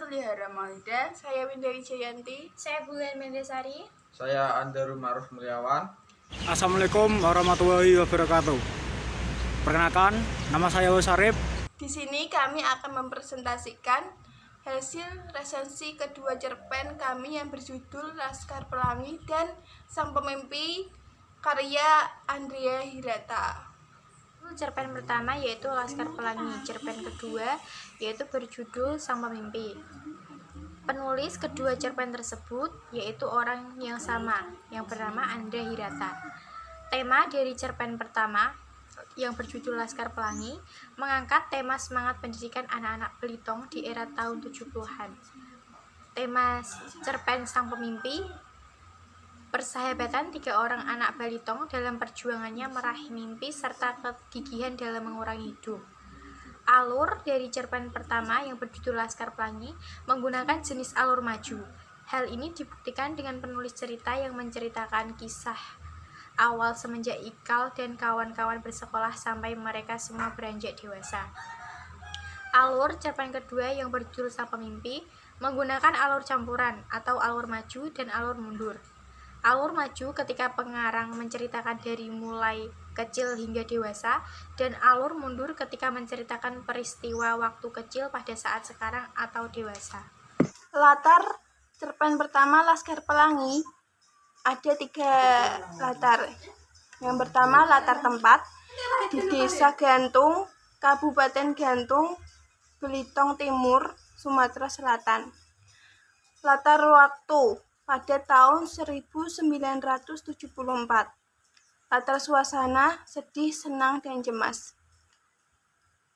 Zulihara Maulida. Saya Winda Wijayanti. Saya Bulan Mendesari. Saya Andaru Ma'ruf Mulyawan. Assalamualaikum warahmatullahi wabarakatuh. Perkenalkan, nama saya Sarip. Di sini kami akan mempresentasikan hasil resensi kedua cerpen kami yang berjudul Laskar Pelangi dan Sang Pemimpi karya Andrea Hirata. Cerpen pertama yaitu Laskar Pelangi, cerpen kedua yaitu berjudul Sang Pemimpi. Penulis kedua cerpen tersebut yaitu orang yang sama yang bernama Andrea Hirata. Tema dari cerpen pertama yang berjudul Laskar Pelangi mengangkat tema semangat pendidikan anak-anak Belitung di era tahun 70-an. Tema cerpen Sang Pemimpi, persahabatan tiga orang anak Balitong dalam perjuangannya meraih mimpi serta kegigihan dalam mengurangi hidup. Alur dari cerpen pertama yang berjudul Laskar Pelangi menggunakan jenis alur maju. Hal ini dibuktikan dengan penulis cerita yang menceritakan kisah awal semenjak Ikal dan kawan-kawan bersekolah sampai mereka semua beranjak dewasa. Alur cerpen kedua yang berjudul Sang Pemimpi menggunakan alur campuran atau alur maju dan alur mundur. Alur maju ketika pengarang menceritakan dari mulai kecil hingga dewasa, dan alur mundur ketika menceritakan peristiwa waktu kecil pada saat sekarang atau dewasa. Latar cerpen pertama Laskar Pelangi ada 3 latar. Yang pertama latar tempat di Desa Gantung, Kabupaten Gantung, Belitung Timur, Sumatera Selatan. Latar waktu pada tahun 1974. Latar suasana sedih, senang, dan cemas.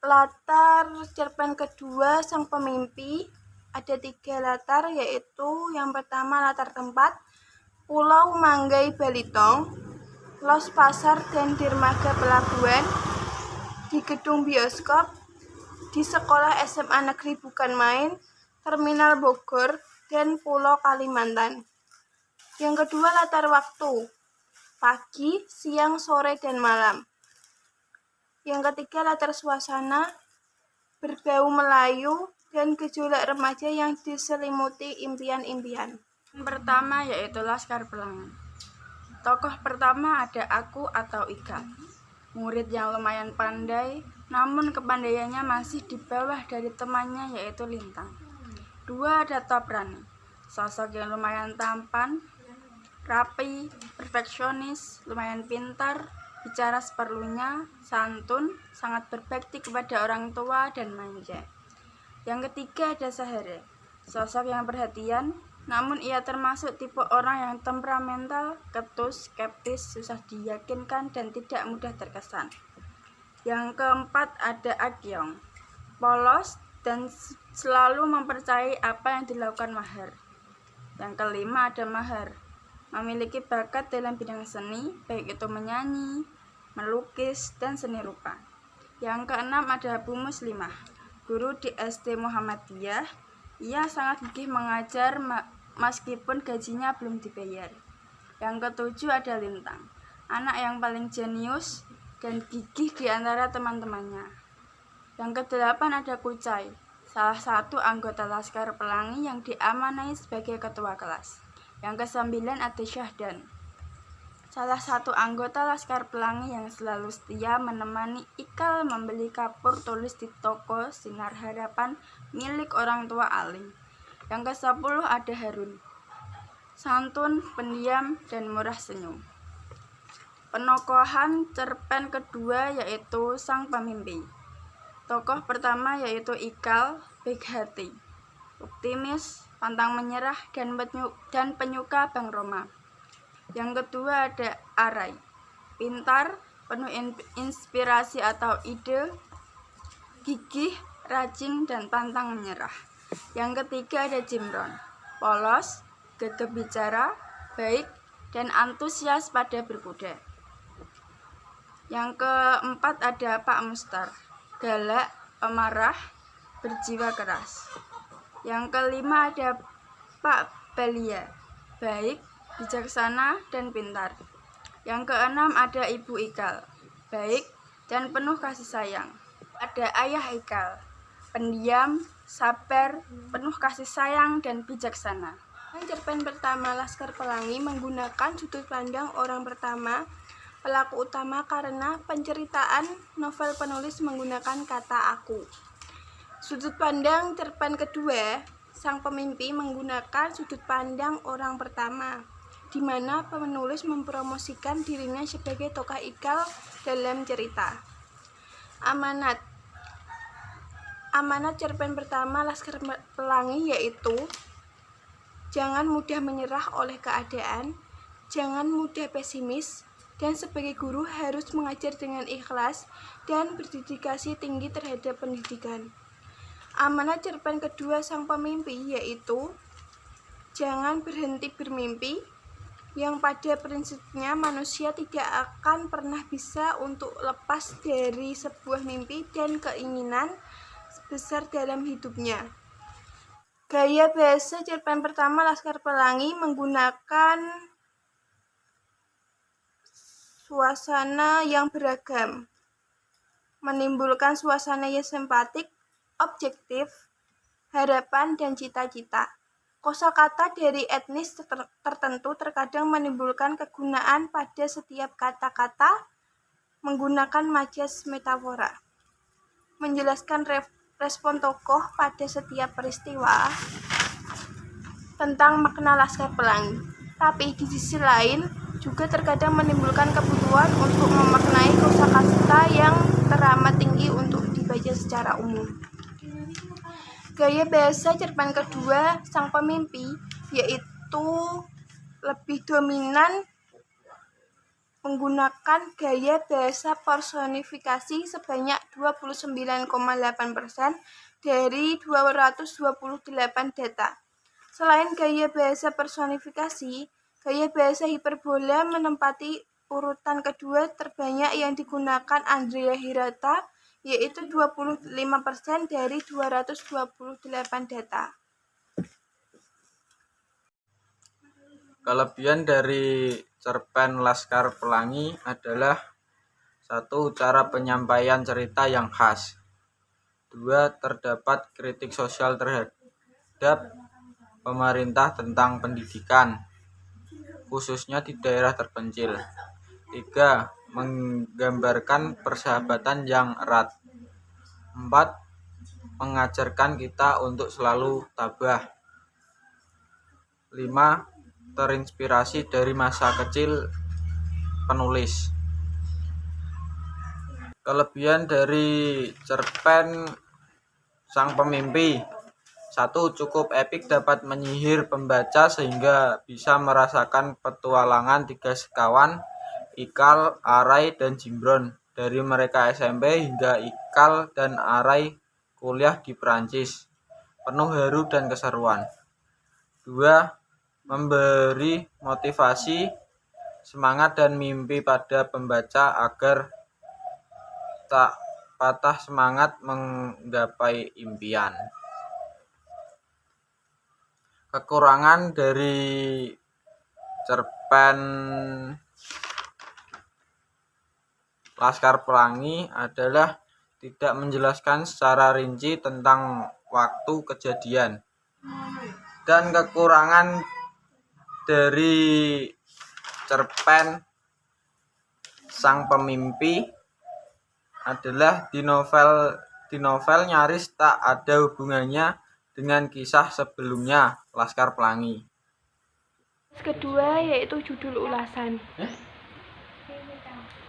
Latar cerpen kedua Sang Pemimpi ada 3 latar, yaitu yang pertama latar tempat Pulau Manggai Balitong, Los Pasar dan Dermaga Pelabuhan, di gedung bioskop, di sekolah SMA Negeri Bukan Main, Terminal Bogor, dan Pulau Kalimantan. Yang kedua latar waktu pagi, siang, sore, dan malam. Yang ketiga latar suasana berbau Melayu dan gejolak remaja yang diselimuti impian-impian. Pertama yaitu Laskar Pelangi. Tokoh pertama ada aku atau Ika, murid yang lumayan pandai, namun kepandaiannya masih di bawah dari temannya yaitu Lintang. 2 ada Toprani, sosok yang lumayan tampan, rapi, perfeksionis, lumayan pintar, bicara seperlunya, santun, sangat berbakti kepada orang tua dan manja. Yang ketiga ada Sahara, sosok yang perhatian, namun ia termasuk tipe orang yang temperamental, ketus, skeptis, susah diyakinkan, dan tidak mudah terkesan. Yang keempat ada Akyong, polos dan selalu mempercayai apa yang dilakukan Mahar. Yang kelima ada Mahar, memiliki bakat dalam bidang seni, baik itu menyanyi, melukis, dan seni rupa. Yang keenam ada Bu Muslimah, guru di SD Muhammadiyah. Ia sangat gigih mengajar meskipun gajinya belum dibayar. Yang ketujuh ada Lintang, anak yang paling jenius dan gigih di antara teman-temannya. Yang kedelapan ada Kucai, salah satu anggota Laskar Pelangi yang diamanai sebagai ketua kelas. Yang kesembilan ada Syahdan, salah satu anggota Laskar Pelangi yang selalu setia menemani Ikal membeli kapur tulis di toko Sinar Harapan milik orang tua Aling. Yang ke-10 ada Harun, santun, pendiam, dan murah senyum. Penokohan cerpen kedua yaitu Sang Pemimpi. Tokoh pertama yaitu Ikal, baik hati, optimis, pantang menyerah, dan penyuka Bang Roma. Yang kedua ada Arai, pintar, penuh inspirasi atau ide, gigih, rajin, dan pantang menyerah. Yang ketiga ada Jimron, polos, gagah bicara, baik, dan antusias pada berkuda. Yang keempat ada Pak Mustar, galak, pemarah, berjiwa keras. Yang kelima ada Pak Balia, baik, bijaksana, dan pintar. Yang keenam ada Ibu Ikal, baik dan penuh kasih sayang. Ada Ayah Ikal, pendiam, sabar, penuh kasih sayang, dan bijaksana. Cerpen pertama Laskar Pelangi menggunakan sudut pandang orang pertama pelaku utama karena penceritaan novel penulis menggunakan kata aku. Sudut pandang cerpen kedua Sang Pemimpi menggunakan sudut pandang orang pertama, di mana penulis mempromosikan dirinya sebagai tokoh Ikal dalam cerita. Amanat cerpen pertama Laskar Pelangi yaitu: jangan mudah menyerah oleh keadaan, jangan mudah pesimis, dan sebagai guru harus mengajar dengan ikhlas dan berdedikasi tinggi terhadap pendidikan. Amanat cerpen kedua Sang Pemimpi yaitu: jangan berhenti bermimpi, yang pada prinsipnya manusia tidak akan pernah bisa untuk lepas dari sebuah mimpi dan keinginan besar dalam hidupnya. Gaya bahasa cerpen pertama Laskar Pelangi menggunakan suasana yang beragam, menimbulkan suasana yang simpatik, objektif, harapan, dan cita-cita. Kosakata dari etnis tertentu terkadang menimbulkan kegunaan pada setiap kata-kata menggunakan majas metafora, menjelaskan respon tokoh pada setiap peristiwa tentang makna Laskar Pelangi. Tapi di sisi lain juga terkadang menimbulkan kebutuhan untuk memaknai kosakata yang teramat tinggi untuk dibaca secara umum. Gaya bahasa cerpen kedua Sang Pemimpi yaitu lebih dominan menggunakan gaya bahasa personifikasi sebanyak 29,8% dari 228 data. Selain gaya bahasa personifikasi, gaya bahasa hiperbola menempati urutan kedua terbanyak yang digunakan Andrea Hirata, yaitu 25% dari 228 data. Kelebihan dari cerpen Laskar Pelangi adalah: 1. Cara penyampaian cerita yang khas. 2. Terdapat kritik sosial terhadap pemerintah tentang pendidikan, khususnya di daerah terpencil. 3. Menggambarkan persahabatan yang erat. 4. Mengajarkan kita untuk selalu tabah. 5. Terinspirasi dari masa kecil penulis. Kelebihan dari cerpen Sang Pemimpi: 1. Cukup epik, dapat menyihir pembaca sehingga bisa merasakan petualangan tiga sekawan, Ikal, Arai, dan Jimbron, dari mereka SMP hingga Ikal dan Arai kuliah di Perancis, penuh haru dan keseruan. 2. Memberi motivasi, semangat, dan mimpi pada pembaca agar tak patah semangat menggapai impian. Kekurangan dari cerpen Laskar Pelangi adalah tidak menjelaskan secara rinci tentang waktu kejadian. Dan kekurangan dari cerpen Sang Pemimpi adalah di novel nyaris tak ada hubungannya dengan kisah sebelumnya Laskar Pelangi. Kedua yaitu judul ulasan.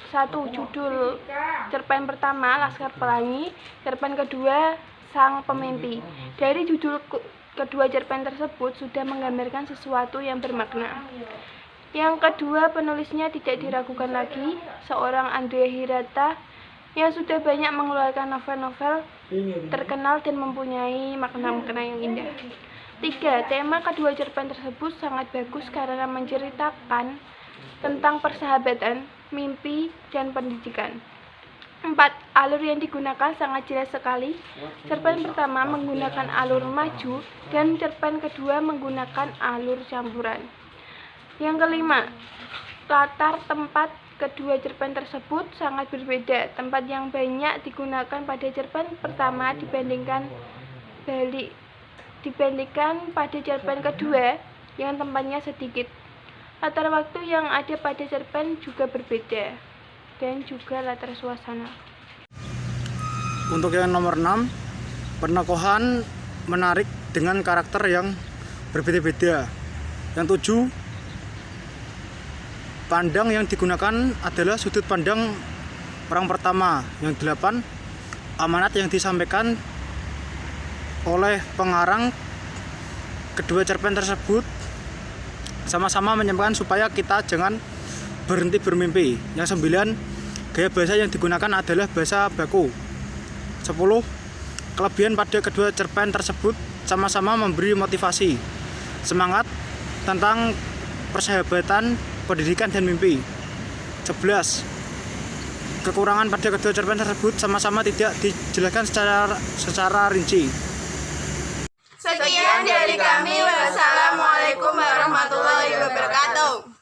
1. Judul cerpen pertama Laskar Pelangi, cerpen kedua Sang Pemimpi. Dari judul kedua cerpen tersebut sudah menggambarkan sesuatu yang bermakna. Yang kedua, penulisnya tidak diragukan lagi, seorang Andrea Hirata yang sudah banyak mengeluarkan novel-novel terkenal dan mempunyai makna-makna yang indah. 3. Tema kedua cerpen tersebut sangat bagus karena menceritakan tentang persahabatan, mimpi, dan pendidikan. 4. Alur yang digunakan sangat jelas sekali. Cerpen pertama menggunakan alur maju dan cerpen kedua menggunakan alur campuran. Yang kelima, latar tempat kedua cerpen tersebut sangat berbeda. Tempat yang banyak digunakan pada cerpen pertama dibandingkan pada cerpen kedua yang tempatnya sedikit. Latar waktu yang ada pada cerpen juga berbeda, dan juga latar suasana. Untuk yang nomor 6, penokohan menarik dengan karakter yang berbeda-beda. Yang 7, pandang yang digunakan adalah sudut pandang orang pertama. Yang 8, amanat yang disampaikan oleh pengarang kedua cerpen tersebut sama-sama menyampaikan supaya kita jangan berhenti bermimpi. Yang 9, gaya bahasa yang digunakan adalah bahasa baku. 10, kelebihan pada kedua cerpen tersebut sama-sama memberi motivasi, semangat tentang persahabatan, pendidikan, dan mimpi. 11, kekurangan pada kedua cerpen tersebut sama-sama tidak dijelaskan secara rinci. Sekian dari kami, wassalamualaikum.